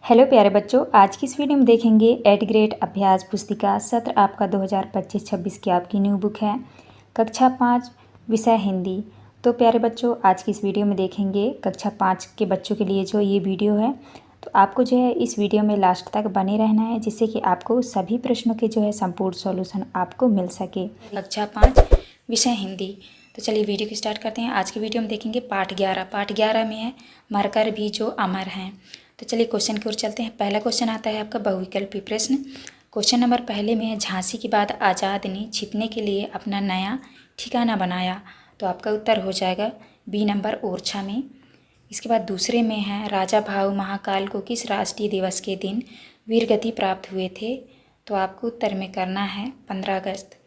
Hello प्यारे बच्चों, आज की इस वीडियो में देखेंगे 8th ग्रेड अभ्यास पुस्तिका सत्र आपका 2025-26 की आपकी न्यू बुक है। कक्षा 5 विषय हिंदी। तो प्यारे बच्चों, आज की इस वीडियो में देखेंगे कक्षा 5 के बच्चों के लिए जो ये वीडियो है। तो आपको जो है इस वीडियो में लास्ट तक बने रहना है, जिससे कि आपको सभी प्रश्नों के जो है संपूर्ण सॉल्यूशन आपको मिल सके। कक्षा 5 विषय हिंदी। तो चलिए वीडियो को स्टार्ट करते हैं। आज की वीडियो में देखेंगे पाठ 11। पाठ 11 में है मरकर भी जो अमर हैं। तो चलिए क्वेश्चन की ओर चलते हैं। पहला क्वेश्चन आता है आपका बहुविकल्पी प्रश्न। क्वेश्चन नंबर पहले में है, झांसी के बाद आज़ाद ने छिपने के लिए अपना नया ठिकाना बनाया। तो आपका उत्तर हो जाएगा बी नंबर ओरछा में। इसके बाद दूसरे में है, राजा भाऊ महाकाल को किस राष्ट्रीय दिवस के दिन वीरगति प्राप्त हुए थे। तो आपको उत्तर में करना है 15 अगस्त।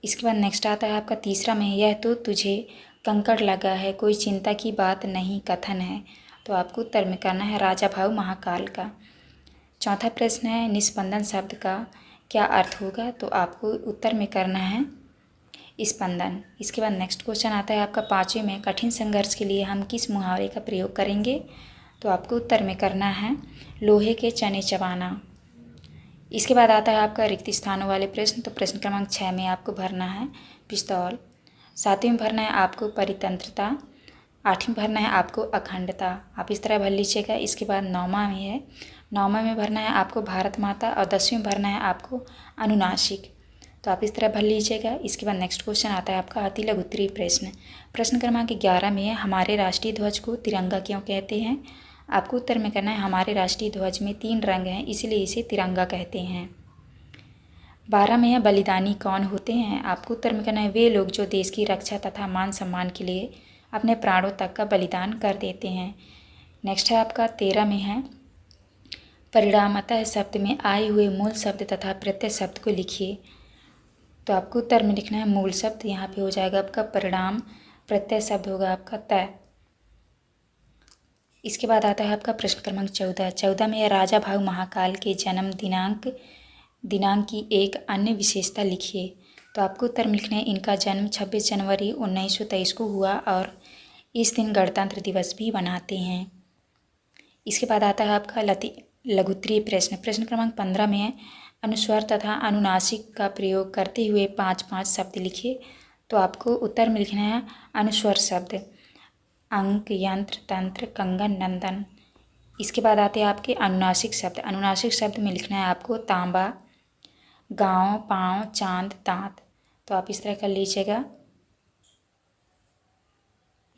इसके बाद नेक्स्ट आता है आपका तीसरा में, यह तो तुझे कंकड़ लगा है, कोई चिंता की बात नहीं कथन है। तो आपको उत्तर में करना है राजा भाऊ महाकाल का। चौथा प्रश्न है, निस्पंदन शब्द का क्या अर्थ होगा। तो आपको उत्तर में करना है स्पंदन। इसके बाद नेक्स्ट क्वेश्चन आता है आपका पाँचवें में, कठिन संघर्ष के लिए हम किस मुहावरे का प्रयोग करेंगे। तो आपको उत्तर में करना है लोहे के चने चबाना। इसके बाद आता है आपका रिक्त स्थानों वाले प्रश्न। तो प्रश्न क्रमांक 6 में आपको भरना है पिस्तौल। 7वें में भरना है आपको परितंत्रता। 8वें में भरना है आपको अखंडता। आप इस तरह भर लीजिएगा। इसके बाद 9वां में है, 9वां में भरना है आपको भारत माता। और 10वें में भरना है आपको अनुनासिक। तो आप इस तरह भर लीजिएगा। इसके बाद नेक्स्ट क्वेश्चन आता है आपका अति लघु उत्तरीय प्रश्न। प्रश्न क्रमांक 11 में है, हमारे राष्ट्रीय ध्वज को तिरंगा क्यों कहते हैं। आपको उत्तर में करना है हमारे राष्ट्रीय ध्वज में 3 रंग हैं, इसलिए इसे तिरंगा कहते हैं। 12 में है, बलिदानी कौन होते हैं। आपको उत्तर में करना है वे लोग जो देश की रक्षा तथा मान सम्मान के लिए अपने प्राणों तक का बलिदान कर देते हैं। नेक्स्ट है आपका 13 में है, परिणामतः शब्द में आए हुए मूल शब्द तथा प्रत्यय शब्द को लिखिए। तो आपको उत्तर में लिखना है मूल शब्द। यहाँ पे हो जाएगा आपका परिणाम, प्रत्यय शब्द होगा आपका तय। इसके बाद आता है आपका प्रश्न क्रमांक 14। 14 में है, राजा भाऊ महाकाल के जन्म दिनांक की एक अन्य विशेषता लिखिए। तो आपको उत्तर में लिखना है इनका जन्म 26 जनवरी 1923 को हुआ और इस दिन गणतंत्र दिवस भी मनाते हैं। इसके बाद आता है आपका लघु उत्तरीय प्रश्न। प्रश्न क्रमांक 15 में है, अनुस्वर तथा अनुनासिक का प्रयोग करते हुए 5 शब्द लिखिए। तो आपको उत्तर में लिखना है अनुस्वर शब्द, अंक, यंत्र, तंत्र, कंगन, नंदन। इसके बाद आते हैं आपके अनुनासिक शब्द। अनुनासिक शब्द में लिखना है आपको तांबा, गाँव, पाँव, चांद, दांत। तो आप इस तरह कर लीजिएगा।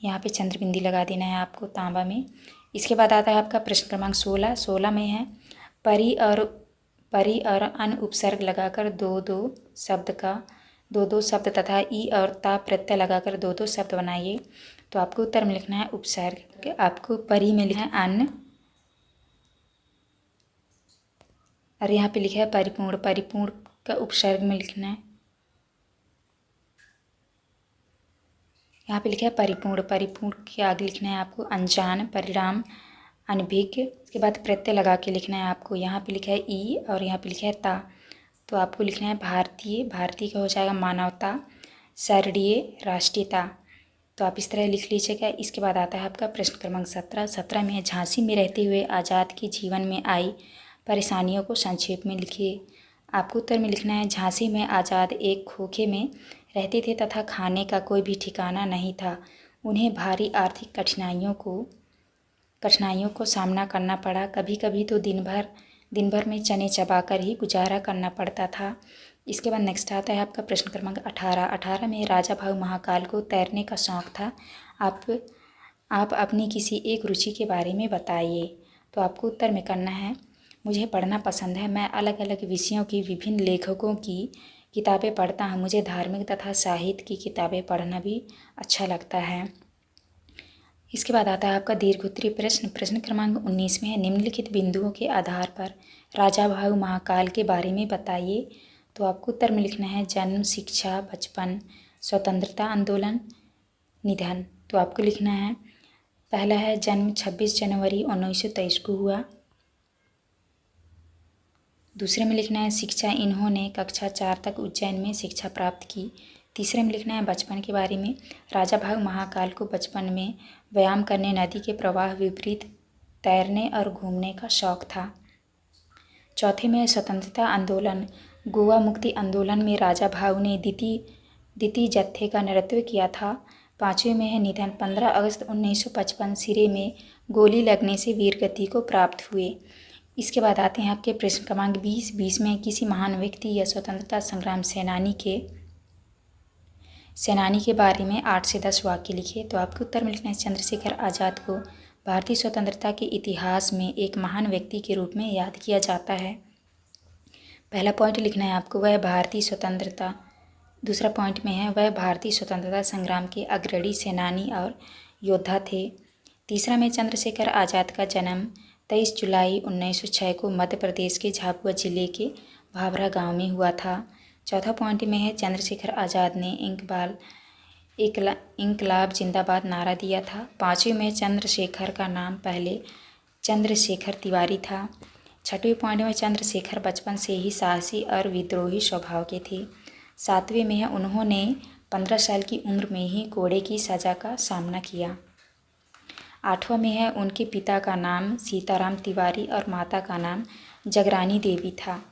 यहाँ पे चंद्रबिंदी लगा देना है आपको तांबा में। इसके बाद आता है आपका प्रश्न क्रमांक 16। 16 में है, परी और अन उपसर्ग लगाकर दो दो शब्द तथा ई और ता प्रत्यय लगाकर दो शब्द बनाइए। तो आपको उत्तर में लिखना है उपसर्ग। आपको परी में लिखना है अन्न, और यहाँ पे लिखा है परिपूर्ण। परिपूर्ण का उपसर्ग में लिखना है, यहाँ पे लिखा है परिपूर्ण। परिपूर्ण के आगे लिखना है आपको अनजान, परिणाम, अनभिज्ञ। इसके बाद प्रत्यय लगा के लिखना है आपको, यहाँ पे लिखा है ई और यहाँ पे लिखा है ता। तो आपको लिखना है भारतीय। भारतीय का हो जाएगा मानवता, शरणीय, राष्ट्रीयता। तो आप इस तरह लिख लीजिएगा। इसके बाद आता है आपका प्रश्न क्रमांक 17। 17 में है, झांसी में रहते हुए आज़ाद के जीवन में आई परेशानियों को संक्षेप में लिखिए। आपको उत्तर में लिखना है झांसी में आज़ाद एक खोखे में रहते थे तथा खाने का कोई भी ठिकाना नहीं था। उन्हें भारी आर्थिक कठिनाइयों को सामना करना पड़ा। कभी कभी तो दिन भर में चने चबाकर ही गुजारा करना पड़ता था। इसके बाद नेक्स्ट आता है आपका प्रश्न क्रमांक 18। 18 में, राजा भाऊ महाकाल को तैरने का शौक़ था। आप अपनी किसी एक रुचि के बारे में बताइए। तो आपको उत्तर में करना है मुझे पढ़ना पसंद है। मैं अलग अलग विषयों की विभिन्न लेखकों की किताबें पढ़ता हूँ। मुझे धार्मिक तथा साहित्य की किताबें पढ़ना भी अच्छा लगता है। इसके बाद आता है आपका दीर्घोत्तरीय प्रश्न। प्रश्न क्रमांक 19 में है, निम्नलिखित बिंदुओं के आधार पर राजा भाऊ महाकाल के बारे में बताइए। तो आपको उत्तर में लिखना है जन्म, शिक्षा, बचपन, स्वतंत्रता आंदोलन, निधन। तो आपको लिखना है पहला है जन्म 26 जनवरी 1923 को हुआ। दूसरे में लिखना है शिक्षा, इन्होंने कक्षा 4 तक उज्जैन में शिक्षा प्राप्त की। तीसरे में लिखना है बचपन के बारे में, राजा भाऊ महाकाल को बचपन में व्यायाम करने नदी के प्रवाह विपरीत तैरने और घूमने का शौक़ था। चौथे में है स्वतंत्रता आंदोलन। गोवा मुक्ति आंदोलन में राजा भाऊ ने द्वितीय जत्थे का नेतृत्व किया था। पाँचवें में है निधन। 15 अगस्त 1955 सिरे में गोली लगने से वीरगति को प्राप्त हुए। इसके बाद आते हैं आपके प्रश्न क्रमांक 20 में किसी महान व्यक्ति या स्वतंत्रता संग्राम सेनानी के बारे में 8 से 10 वाक्य लिखिए। तो आपके उत्तर में लिखना है चंद्रशेखर आज़ाद को भारतीय स्वतंत्रता के इतिहास में एक महान व्यक्ति के रूप में याद किया जाता है। पहला पॉइंट लिखना है आपको, वह भारतीय स्वतंत्रता। दूसरा पॉइंट में है वह भारतीय स्वतंत्रता संग्राम के अग्रणी सेनानी और योद्धा थे। तीसरा में चंद्रशेखर आज़ाद का जन्म 23 जुलाई 1906 को मध्य प्रदेश के झाबुआ जिले के भाभरा गांव में हुआ था। चौथा पॉइंट में है चंद्रशेखर आज़ाद ने इंकलाब जिंदाबाद नारा दिया था। पाँचवें में चंद्रशेखर का नाम पहले चंद्रशेखर तिवारी था। छठवें पॉइंट में चंद्रशेखर बचपन से ही साहसी और विद्रोही स्वभाव के थे। सातवें में है उन्होंने 15 साल की उम्र में ही कोड़े की सज़ा का सामना किया। आठवां में है उनके पिता का नाम सीताराम तिवारी और माता का नाम जगरानी देवी था।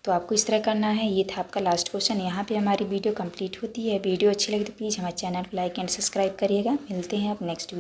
तो आपको इस तरह करना है। ये था आपका लास्ट क्वेश्चन। यहाँ पे हमारी वीडियो कंप्लीट होती है। वीडियो अच्छी लगी तो प्लीज़ हमारे चैनल को लाइक एंड सब्सक्राइब करिएगा। मिलते हैं अब नेक्स्ट वीडियो।